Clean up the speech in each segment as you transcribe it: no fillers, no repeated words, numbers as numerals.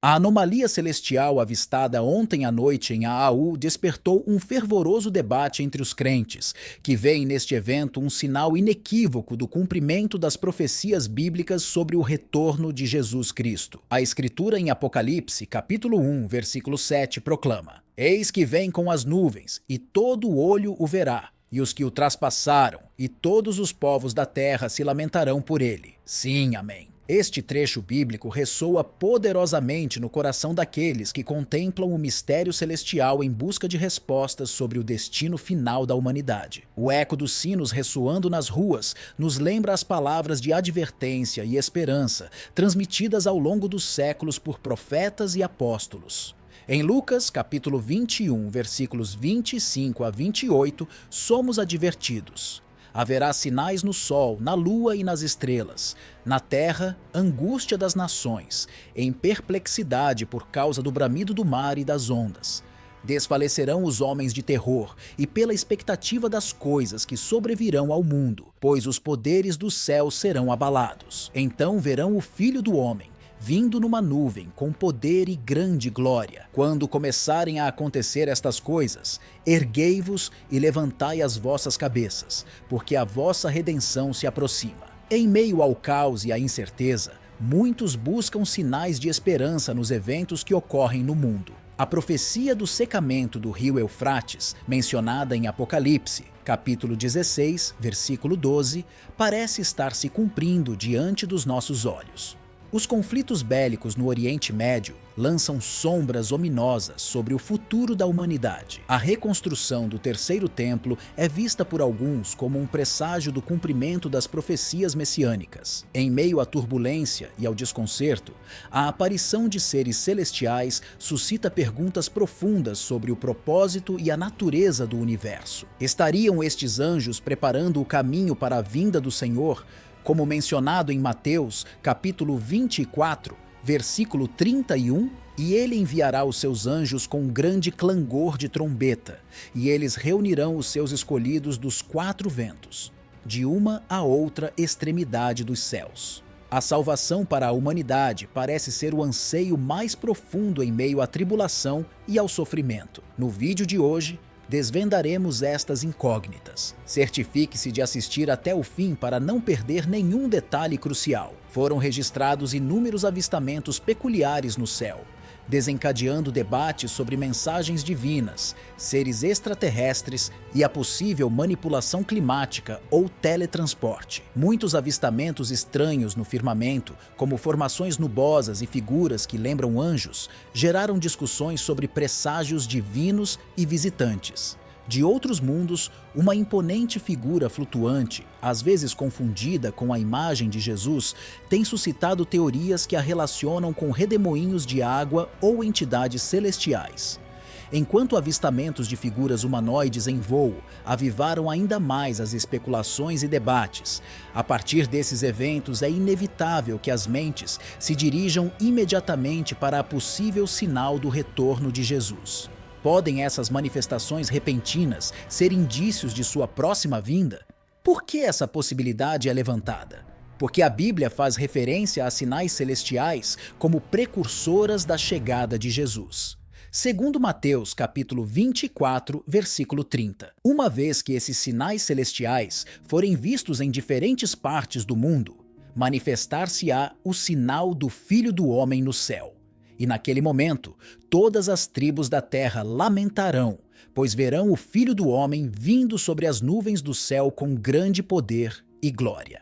A anomalia celestial avistada ontem à noite em Aaú despertou um fervoroso debate entre os crentes, que veem neste evento um sinal inequívoco do cumprimento das profecias bíblicas sobre o retorno de Jesus Cristo. A Escritura em Apocalipse, capítulo 1, versículo 7, proclama: Eis que vem com as nuvens, e todo olho o verá, e os que o traspassaram, e todos os povos da terra se lamentarão por ele. Sim, amém. Este trecho bíblico ressoa poderosamente no coração daqueles que contemplam o mistério celestial em busca de respostas sobre o destino final da humanidade. O eco dos sinos ressoando nas ruas nos lembra as palavras de advertência e esperança transmitidas ao longo dos séculos por profetas e apóstolos. Em Lucas, capítulo 21, versículos 25 a 28, somos advertidos: haverá sinais no sol, na lua e nas estrelas. Na terra, angústia das nações, em perplexidade por causa do bramido do mar e das ondas. Desfalecerão os homens de terror e pela expectativa das coisas que sobrevirão ao mundo, pois os poderes do céu serão abalados. Então verão o Filho do Homem, vindo numa nuvem com poder e grande glória. Quando começarem a acontecer estas coisas, erguei-vos e levantai as vossas cabeças, porque a vossa redenção se aproxima. Em meio ao caos e à incerteza, muitos buscam sinais de esperança nos eventos que ocorrem no mundo. A profecia do secamento do rio Eufrates, mencionada em Apocalipse, capítulo 16, versículo 12, parece estar se cumprindo diante dos nossos olhos. Os conflitos bélicos no Oriente Médio lançam sombras ominosas sobre o futuro da humanidade. A reconstrução do Terceiro Templo é vista por alguns como um presságio do cumprimento das profecias messiânicas. Em meio à turbulência e ao desconcerto, a aparição de seres celestiais suscita perguntas profundas sobre o propósito e a natureza do universo. Estariam estes anjos preparando o caminho para a vinda do Senhor, como mencionado em Mateus, capítulo 24, versículo 31, e ele enviará os seus anjos com grande clangor de trombeta, e eles reunirão os seus escolhidos dos quatro ventos, de uma a outra extremidade dos céus. A salvação para a humanidade parece ser o anseio mais profundo em meio à tribulação e ao sofrimento. No vídeo de hoje, desvendaremos estas incógnitas. Certifique-se de assistir até o fim para não perder nenhum detalhe crucial. Foram registrados inúmeros avistamentos peculiares no céu, desencadeando debates sobre mensagens divinas, seres extraterrestres e a possível manipulação climática ou teletransporte. Muitos avistamentos estranhos no firmamento, como formações nubosas e figuras que lembram anjos, geraram discussões sobre presságios divinos e visitantes. De outros mundos, uma imponente figura flutuante, às vezes confundida com a imagem de Jesus, tem suscitado teorias que a relacionam com redemoinhos de água ou entidades celestiais. Enquanto avistamentos de figuras humanoides em voo avivaram ainda mais as especulações e debates, a partir desses eventos é inevitável que as mentes se dirijam imediatamente para a possível sinal do retorno de Jesus. Podem essas manifestações repentinas ser indícios de sua próxima vinda? Por que essa possibilidade é levantada? Porque a Bíblia faz referência a sinais celestiais como precursoras da chegada de Jesus. Segundo Mateus, capítulo 24, versículo 30. Uma vez que esses sinais celestiais forem vistos em diferentes partes do mundo, manifestar-se-á o sinal do Filho do Homem no céu. E naquele momento, todas as tribos da terra lamentarão, pois verão o Filho do Homem vindo sobre as nuvens do céu com grande poder e glória.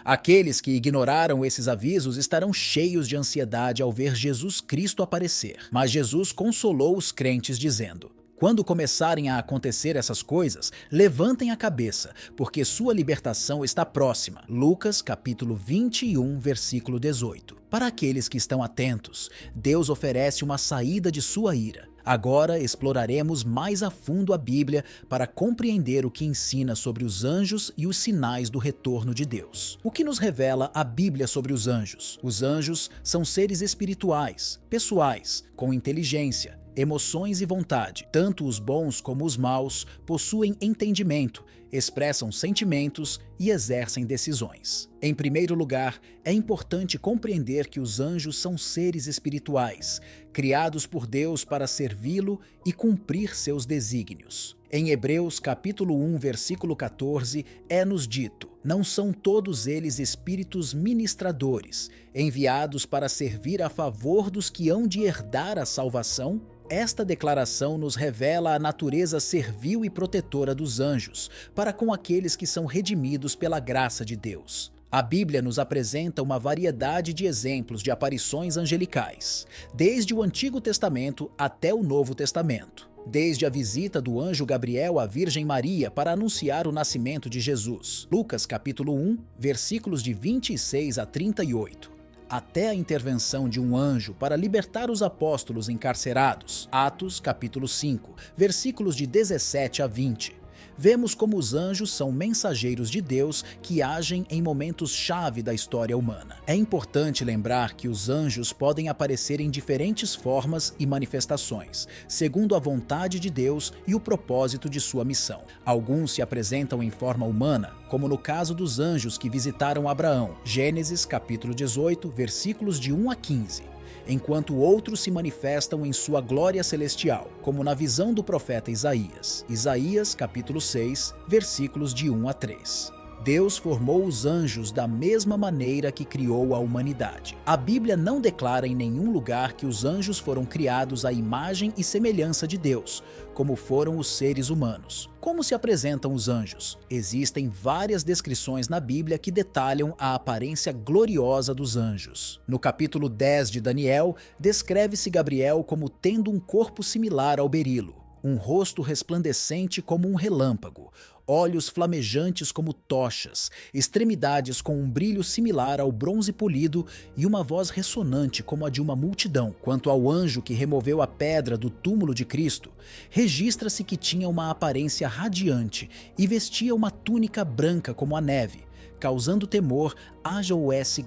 Aqueles que ignoraram esses avisos estarão cheios de ansiedade ao ver Jesus Cristo aparecer. Mas Jesus consolou os crentes dizendo: quando começarem a acontecer essas coisas, levantem a cabeça, porque sua libertação está próxima. Lucas, capítulo 21, versículo 18. Para aqueles que estão atentos, Deus oferece uma saída de sua ira. Agora exploraremos mais a fundo a Bíblia para compreender o que ensina sobre os anjos e os sinais do retorno de Deus. O que nos revela a Bíblia sobre os anjos? Os anjos são seres espirituais, pessoais, com inteligência, emoções e vontade. Tanto os bons como os maus possuem entendimento expressam sentimentos e exercem decisões. Em primeiro lugar, é importante compreender que os anjos são seres espirituais, criados por Deus para servi-lo e cumprir seus desígnios. Em Hebreus capítulo 1, versículo 14, é-nos dito: não são todos eles espíritos ministradores, enviados para servir a favor dos que hão de herdar a salvação? Esta declaração nos revela a natureza servil e protetora dos anjos, para com aqueles que são redimidos pela graça de Deus. A Bíblia nos apresenta uma variedade de exemplos de aparições angelicais, desde o Antigo Testamento até o Novo Testamento. Desde a visita do anjo Gabriel à Virgem Maria para anunciar o nascimento de Jesus, Lucas capítulo 1, versículos de 26 a 38. Até a intervenção de um anjo para libertar os apóstolos encarcerados, Atos capítulo 5, versículos de 17 a 20. Vemos como os anjos são mensageiros de Deus que agem em momentos-chave da história humana. É importante lembrar que os anjos podem aparecer em diferentes formas e manifestações, segundo a vontade de Deus e o propósito de sua missão. Alguns se apresentam em forma humana, como no caso dos anjos que visitaram Abraão, Gênesis capítulo 18, versículos de 1 a 15. Enquanto outros se manifestam em sua glória celestial, como na visão do profeta Isaías. Isaías, capítulo 6, versículos de 1 a 3. Deus formou os anjos da mesma maneira que criou a humanidade. A Bíblia não declara em nenhum lugar que os anjos foram criados à imagem e semelhança de Deus, como foram os seres humanos. Como se apresentam os anjos? Existem várias descrições na Bíblia que detalham a aparência gloriosa dos anjos. No capítulo 10 de Daniel, descreve-se Gabriel como tendo um corpo similar ao berilo, um rosto resplandecente como um relâmpago, olhos flamejantes como tochas, extremidades com um brilho similar ao bronze polido e uma voz ressonante como a de uma multidão. Quanto ao anjo que removeu a pedra do túmulo de Cristo, registra-se que tinha uma aparência radiante e vestia uma túnica branca como a neve, causando temor haja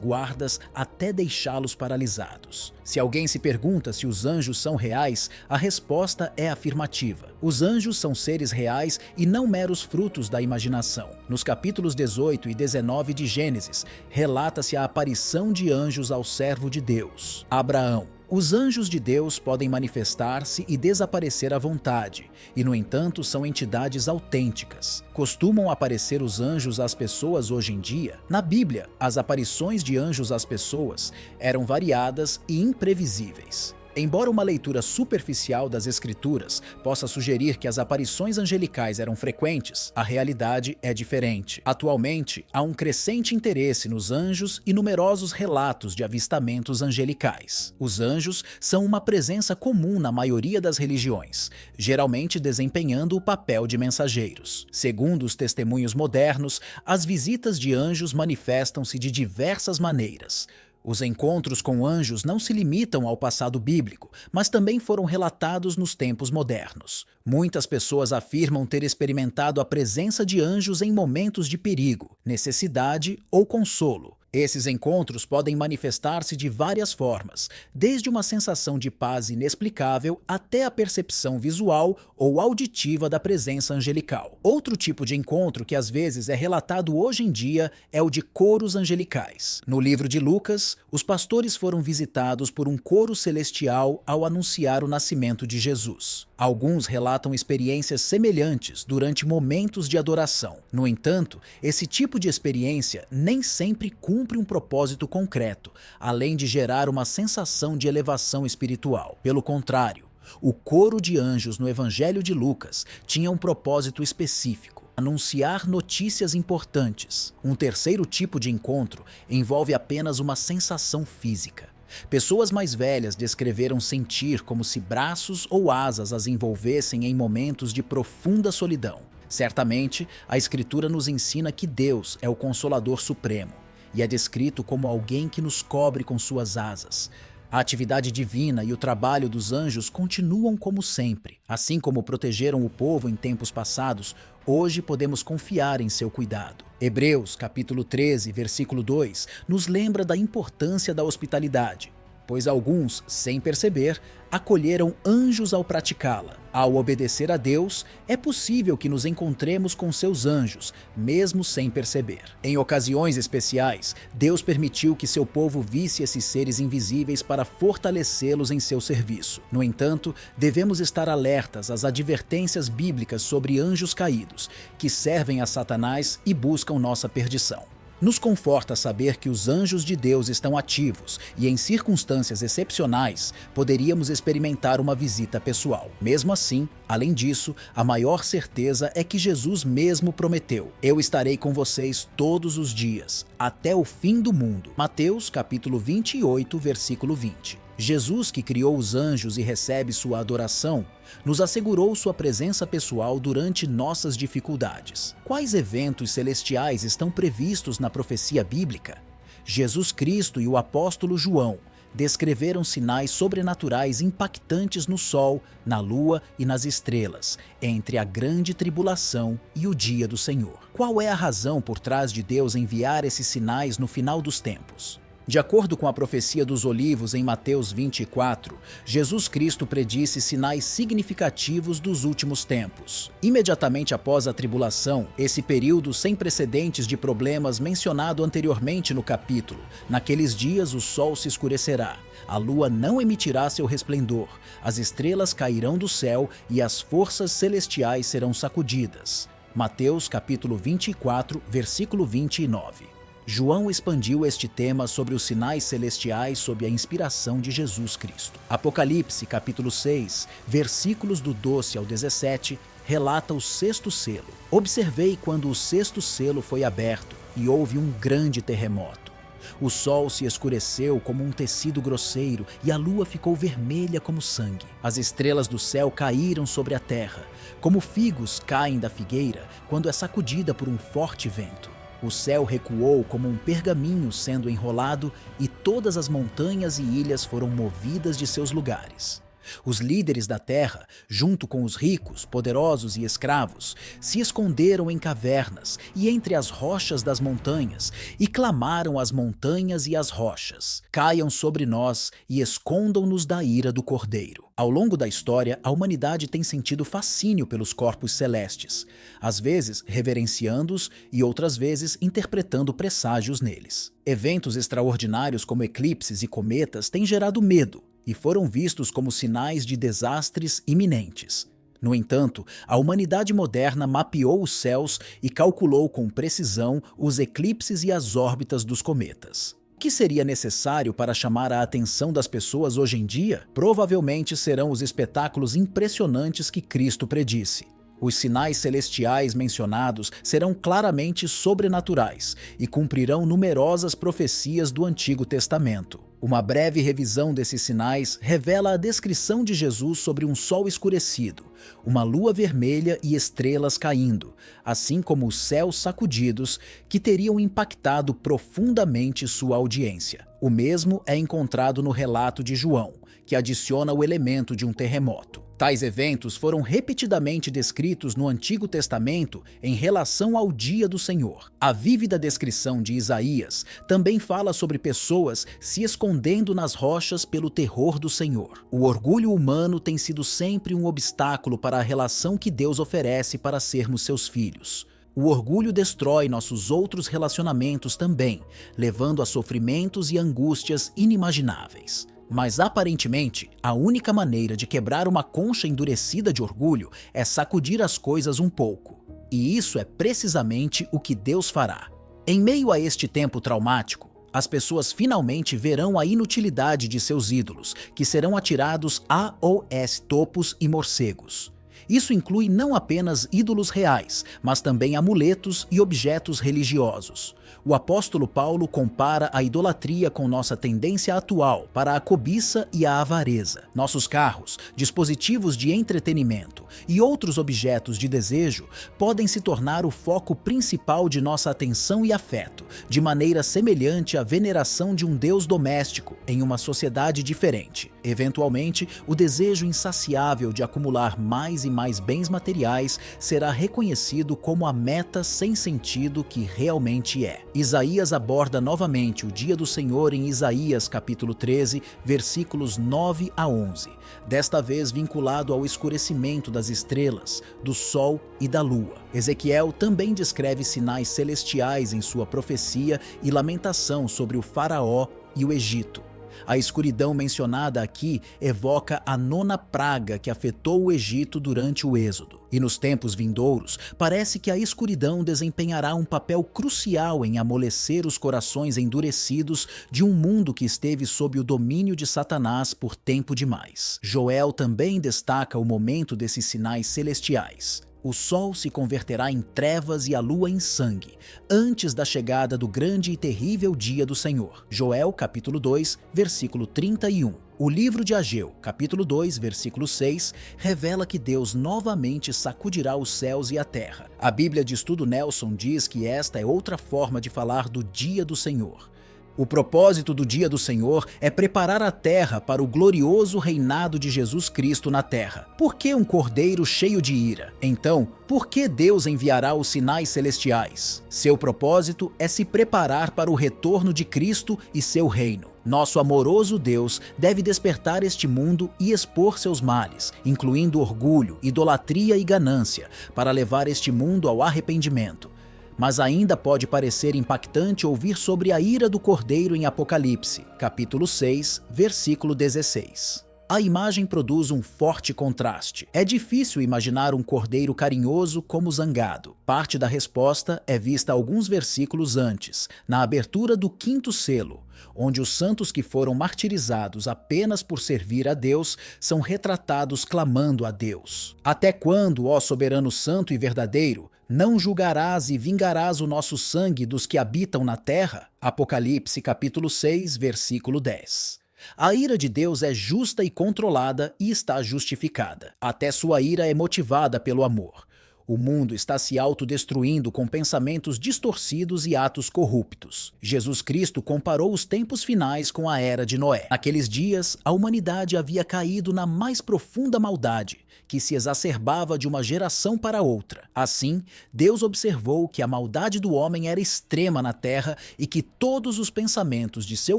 guardas até deixá-los paralisados. Se alguém se pergunta se os anjos são reais, a resposta é afirmativa. Os anjos são seres reais e não meros frutos da imaginação. Nos capítulos 18 e 19 de Gênesis, relata-se a aparição de anjos ao servo de Deus, Abraão. Os anjos de Deus podem manifestar-se e desaparecer à vontade, e no entanto são entidades autênticas. Costumam aparecer os anjos às pessoas hoje em dia? Na Bíblia, as aparições de anjos às pessoas eram variadas e imprevisíveis. Embora uma leitura superficial das Escrituras possa sugerir que as aparições angelicais eram frequentes, a realidade é diferente. Atualmente, há um crescente interesse nos anjos e numerosos relatos de avistamentos angelicais. Os anjos são uma presença comum na maioria das religiões, geralmente desempenhando o papel de mensageiros. Segundo os testemunhos modernos, as visitas de anjos manifestam-se de diversas maneiras. Os encontros com anjos não se limitam ao passado bíblico, mas também foram relatados nos tempos modernos. Muitas pessoas afirmam ter experimentado a presença de anjos em momentos de perigo, necessidade ou consolo. Esses encontros podem manifestar-se de várias formas, desde uma sensação de paz inexplicável até a percepção visual ou auditiva da presença angelical. Outro tipo de encontro que às vezes é relatado hoje em dia é o de coros angelicais. No livro de Lucas, os pastores foram visitados por um coro celestial ao anunciar o nascimento de Jesus. Alguns relatam experiências semelhantes durante momentos de adoração. No entanto, esse tipo de experiência nem sempre cumpre um propósito concreto, além de gerar uma sensação de elevação espiritual. Pelo contrário, o coro de anjos no Evangelho de Lucas tinha um propósito específico: anunciar notícias importantes. Um terceiro tipo de encontro envolve apenas uma sensação física. Pessoas mais velhas descreveram sentir como se braços ou asas as envolvessem em momentos de profunda solidão. Certamente, a Escritura nos ensina que Deus é o Consolador Supremo e é descrito como alguém que nos cobre com suas asas. A atividade divina e o trabalho dos anjos continuam como sempre. Assim como protegeram o povo em tempos passados, hoje podemos confiar em seu cuidado. Hebreus, capítulo 13, versículo 2, nos lembra da importância da hospitalidade. pois alguns, sem perceber, acolheram anjos ao praticá-la. Ao obedecer a Deus, é possível que nos encontremos com seus anjos, mesmo sem perceber. Em ocasiões especiais, Deus permitiu que seu povo visse esses seres invisíveis para fortalecê-los em seu serviço. No entanto, devemos estar alertas às advertências bíblicas sobre anjos caídos, que servem a Satanás e buscam nossa perdição. Nos conforta saber que os anjos de Deus estão ativos e, em circunstâncias excepcionais, poderíamos experimentar uma visita pessoal. Mesmo assim, além disso, a maior certeza é que Jesus mesmo prometeu: "Eu estarei com vocês todos os dias, até o fim do mundo." Mateus capítulo 28, versículo 20. Jesus, que criou os anjos e recebe sua adoração, nos assegurou sua presença pessoal durante nossas dificuldades. Quais eventos celestiais estão previstos na profecia bíblica? Jesus Cristo e o apóstolo João descreveram sinais sobrenaturais impactantes no sol, na lua e nas estrelas, entre a grande tribulação e o dia do Senhor. Qual é a razão por trás de Deus enviar esses sinais no final dos tempos? De acordo com a profecia dos olivos em Mateus 24, Jesus Cristo predisse sinais significativos dos últimos tempos. Imediatamente após a tribulação, esse período sem precedentes de problemas mencionado anteriormente no capítulo, naqueles dias o sol se escurecerá, a lua não emitirá seu resplendor, as estrelas cairão do céu e as forças celestiais serão sacudidas. Mateus capítulo 24, versículo 29. João expandiu este tema sobre os sinais celestiais sob a inspiração de Jesus Cristo. Apocalipse, capítulo 6, versículos do 12 ao 17, relata o sexto selo. Observei quando o sexto selo foi aberto e houve um grande terremoto. O sol se escureceu como um tecido grosseiro e a lua ficou vermelha como sangue. As estrelas do céu caíram sobre a terra, como figos caem da figueira quando é sacudida por um forte vento. O céu recuou como um pergaminho sendo enrolado e todas as montanhas e ilhas foram movidas de seus lugares. Os líderes da terra, junto com os ricos, poderosos e escravos, se esconderam em cavernas e entre as rochas das montanhas e clamaram às montanhas e às rochas: "Caiam sobre nós e escondam-nos da ira do Cordeiro." Ao longo da história, a humanidade tem sentido fascínio pelos corpos celestes, às vezes reverenciando-os e outras vezes interpretando presságios neles. Eventos extraordinários como eclipses e cometas têm gerado medo e foram vistos como sinais de desastres iminentes. No entanto, a humanidade moderna mapeou os céus e calculou com precisão os eclipses e as órbitas dos cometas. O que seria necessário para chamar a atenção das pessoas hoje em dia? Provavelmente serão os espetáculos impressionantes que Cristo predisse. Os sinais celestiais mencionados serão claramente sobrenaturais e cumprirão numerosas profecias do Antigo Testamento. Uma breve revisão desses sinais revela a descrição de Jesus sobre um sol escurecido, uma lua vermelha e estrelas caindo, assim como os céus sacudidos que teriam impactado profundamente sua audiência. O mesmo é encontrado no relato de João, que adiciona o elemento de um terremoto. Tais eventos foram repetidamente descritos no Antigo Testamento em relação ao dia do Senhor. A vívida descrição de Isaías também fala sobre pessoas se escondendo nas rochas pelo terror do Senhor. O orgulho humano tem sido sempre um obstáculo para a relação que Deus oferece para sermos seus filhos. O orgulho destrói nossos outros relacionamentos também, levando a sofrimentos e angústias inimagináveis. Mas aparentemente, a única maneira de quebrar uma concha endurecida de orgulho é sacudir as coisas um pouco. E isso é precisamente o que Deus fará. Em meio a este tempo traumático, as pessoas finalmente verão a inutilidade de seus ídolos, que serão atirados aos topos e morcegos. Isso inclui não apenas ídolos reais, mas também amuletos e objetos religiosos. O apóstolo Paulo compara a idolatria com nossa tendência atual para a cobiça e a avareza. Nossos carros, dispositivos de entretenimento e outros objetos de desejo podem se tornar o foco principal de nossa atenção e afeto, de maneira semelhante à veneração de um deus doméstico em uma sociedade diferente. Eventualmente, o desejo insaciável de acumular mais e mais bens materiais será reconhecido como a meta sem sentido que realmente é. Isaías aborda novamente o dia do Senhor em Isaías capítulo 13, versículos 9 a 11, desta vez vinculado ao escurecimento das estrelas, do sol e da lua. Ezequiel também descreve sinais celestiais em sua profecia e lamentação sobre o faraó e o Egito. A escuridão mencionada aqui evoca a 9ª praga que afetou o Egito durante o Êxodo. E nos tempos vindouros, parece que a escuridão desempenhará um papel crucial em amolecer os corações endurecidos de um mundo que esteve sob o domínio de Satanás por tempo demais. Joel também destaca o momento desses sinais celestiais. O sol se converterá em trevas e a lua em sangue, antes da chegada do grande e terrível dia do Senhor. Joel, capítulo 2, versículo 31. O livro de Ageu, capítulo 2, versículo 6, revela que Deus novamente sacudirá os céus e a terra. A Bíblia de Estudo Nelson diz que esta é outra forma de falar do dia do Senhor. O propósito do dia do Senhor é preparar a terra para o glorioso reinado de Jesus Cristo na terra. Por que um cordeiro cheio de ira? Então, por que Deus enviará os sinais celestiais? Seu propósito é se preparar para o retorno de Cristo e seu reino. Nosso amoroso Deus deve despertar este mundo e expor seus males, incluindo orgulho, idolatria e ganância, para levar este mundo ao arrependimento. Mas ainda pode parecer impactante ouvir sobre a ira do Cordeiro em Apocalipse, capítulo 6, versículo 16. A imagem produz um forte contraste. É difícil imaginar um cordeiro carinhoso como zangado. Parte da resposta é vista alguns versículos antes, na abertura do 5º selo, onde os santos que foram martirizados apenas por servir a Deus são retratados clamando a Deus. Até quando, ó soberano santo e verdadeiro, não julgarás e vingarás o nosso sangue dos que habitam na terra? Apocalipse capítulo 6, versículo 10. A ira de Deus é justa e controlada e está justificada. Até sua ira é motivada pelo amor. O mundo está se autodestruindo com pensamentos distorcidos e atos corruptos. Jesus Cristo comparou os tempos finais com a era de Noé. Naqueles dias, a humanidade havia caído na mais profunda maldade, que se exacerbava de uma geração para outra. Assim, Deus observou que a maldade do homem era extrema na terra e que todos os pensamentos de seu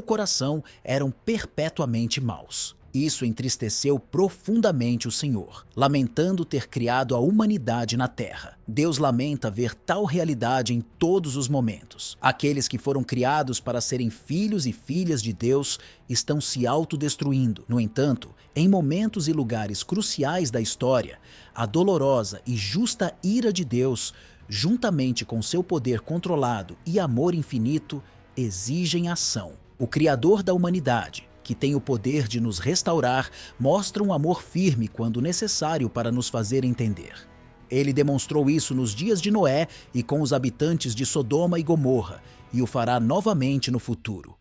coração eram perpetuamente maus. Isso entristeceu profundamente o Senhor, lamentando ter criado a humanidade na terra. Deus lamenta ver tal realidade em todos os momentos. Aqueles que foram criados para serem filhos e filhas de Deus estão se autodestruindo. No entanto, em momentos e lugares cruciais da história, a dolorosa e justa ira de Deus, juntamente com seu poder controlado e amor infinito, exigem ação. O Criador da humanidade, que tem o poder de nos restaurar, mostra um amor firme quando necessário para nos fazer entender. Ele demonstrou isso nos dias de Noé e com os habitantes de Sodoma e Gomorra, e o fará novamente no futuro.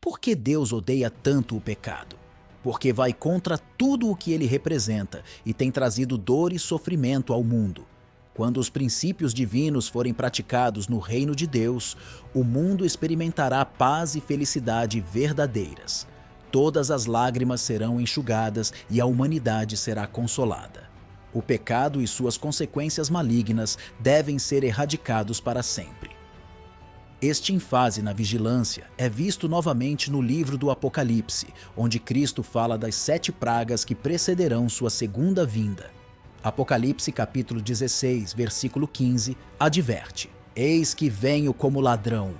Por que Deus odeia tanto o pecado? Porque vai contra tudo o que ele representa e tem trazido dor e sofrimento ao mundo. Quando os princípios divinos forem praticados no reino de Deus, o mundo experimentará paz e felicidade verdadeiras. Todas as lágrimas serão enxugadas e a humanidade será consolada. O pecado e suas consequências malignas devem ser erradicados para sempre. Este ênfase na vigilância é visto novamente no livro do Apocalipse, onde Cristo fala das 7 pragas que precederão sua segunda vinda. Apocalipse capítulo 16, versículo 15, adverte: Eis que venho como ladrão.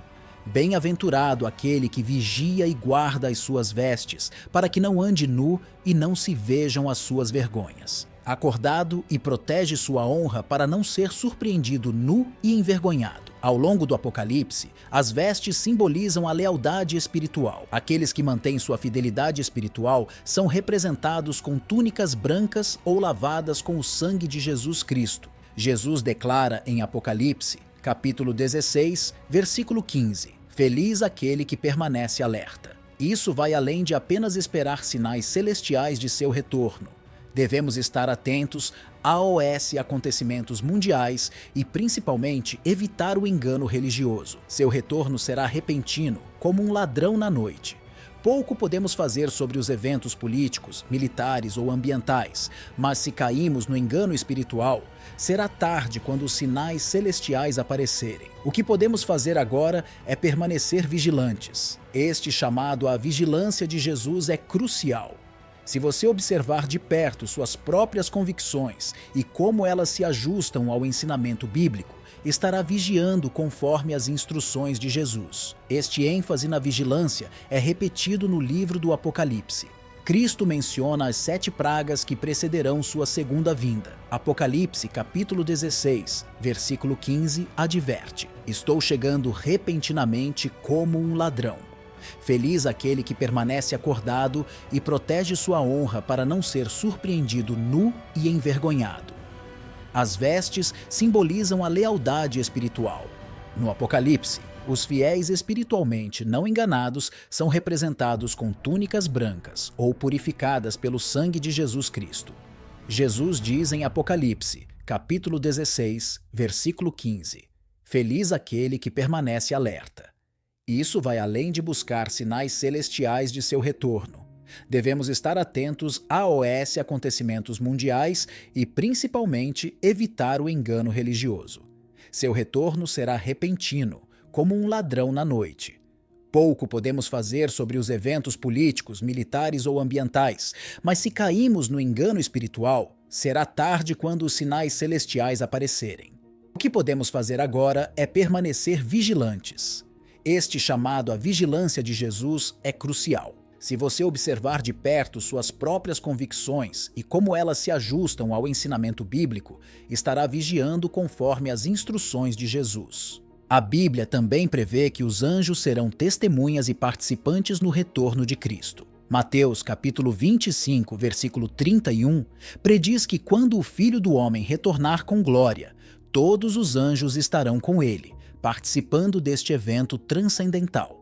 Bem-aventurado aquele que vigia e guarda as suas vestes, para que não ande nu e não se vejam as suas vergonhas. Acordado e protege sua honra para não ser surpreendido nu e envergonhado. Ao longo do Apocalipse, as vestes simbolizam a lealdade espiritual. Aqueles que mantêm sua fidelidade espiritual são representados com túnicas brancas ou lavadas com o sangue de Jesus Cristo. Jesus declara em Apocalipse, capítulo 16, versículo 15, Feliz aquele que permanece alerta. Isso vai além de apenas esperar sinais celestiais de seu retorno. Devemos estar atentos aos acontecimentos mundiais e, principalmente, evitar o engano religioso. Seu retorno será repentino, como um ladrão na noite. Pouco podemos fazer sobre os eventos políticos, militares ou ambientais, mas se caímos no engano espiritual, será tarde quando os sinais celestiais aparecerem. O que podemos fazer agora é permanecer vigilantes. Este chamado à vigilância de Jesus é crucial. Se você observar de perto suas próprias convicções e como elas se ajustam ao ensinamento bíblico, estará vigiando conforme as instruções de Jesus. Este ênfase na vigilância é repetido no livro do Apocalipse. Cristo menciona as 7 pragas que precederão sua segunda vinda. Apocalipse, capítulo 16, versículo 15, adverte: "Estou chegando repentinamente como um ladrão. Feliz aquele que permanece acordado e protege sua honra para não ser surpreendido nu e envergonhado." As vestes simbolizam a lealdade espiritual. No Apocalipse, os fiéis espiritualmente não enganados são representados com túnicas brancas ou purificadas pelo sangue de Jesus Cristo. Jesus diz em Apocalipse, capítulo 16, versículo 15: "Feliz aquele que permanece alerta." Isso vai além de buscar sinais celestiais de seu retorno. Devemos estar atentos a acontecimentos mundiais e, principalmente, evitar o engano religioso. Seu retorno será repentino, como um ladrão na noite. Pouco podemos fazer sobre os eventos políticos, militares ou ambientais, mas se caímos no engano espiritual, será tarde quando os sinais celestiais aparecerem. O que podemos fazer agora é permanecer vigilantes. Este chamado à vigilância de Jesus é crucial. Se você observar de perto suas próprias convicções e como elas se ajustam ao ensinamento bíblico, estará vigiando conforme as instruções de Jesus. A Bíblia também prevê que os anjos serão testemunhas e participantes no retorno de Cristo. Mateus capítulo 25, versículo 31, prediz que quando o Filho do Homem retornar com glória, todos os anjos estarão com ele, participando deste evento transcendental.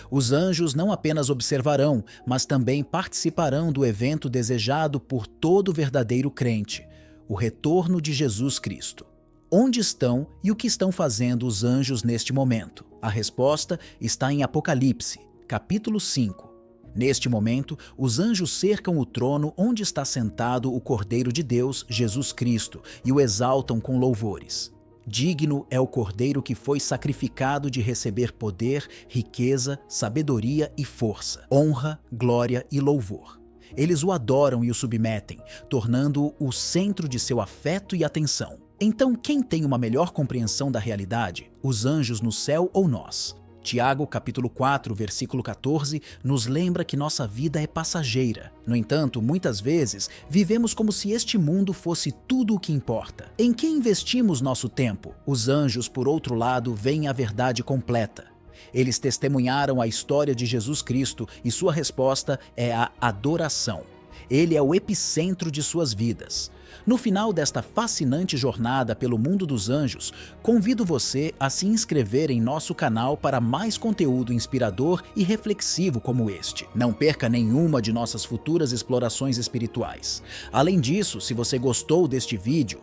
Os anjos não apenas observarão, mas também participarão do evento desejado por todo verdadeiro crente, o retorno de Jesus Cristo. Onde estão e o que estão fazendo os anjos neste momento? A resposta está em Apocalipse, capítulo 5. Neste momento, os anjos cercam o trono onde está sentado o Cordeiro de Deus, Jesus Cristo, e o exaltam com louvores. Digno é o Cordeiro que foi sacrificado de receber poder, riqueza, sabedoria e força, honra, glória e louvor. Eles o adoram e o submetem, tornando-o o centro de seu afeto e atenção. Então, quem tem uma melhor compreensão da realidade? Os anjos no céu ou nós? Tiago, capítulo 4, versículo 14, nos lembra que nossa vida é passageira. No entanto, muitas vezes, vivemos como se este mundo fosse tudo o que importa. Em que investimos nosso tempo? Os anjos, por outro lado, veem a verdade completa. Eles testemunharam a história de Jesus Cristo e sua resposta é a adoração. Ele é o epicentro de suas vidas. No final desta fascinante jornada pelo mundo dos anjos, convido você a se inscrever em nosso canal para mais conteúdo inspirador e reflexivo como este. Não perca nenhuma de nossas futuras explorações espirituais. Além disso, se você gostou deste vídeo,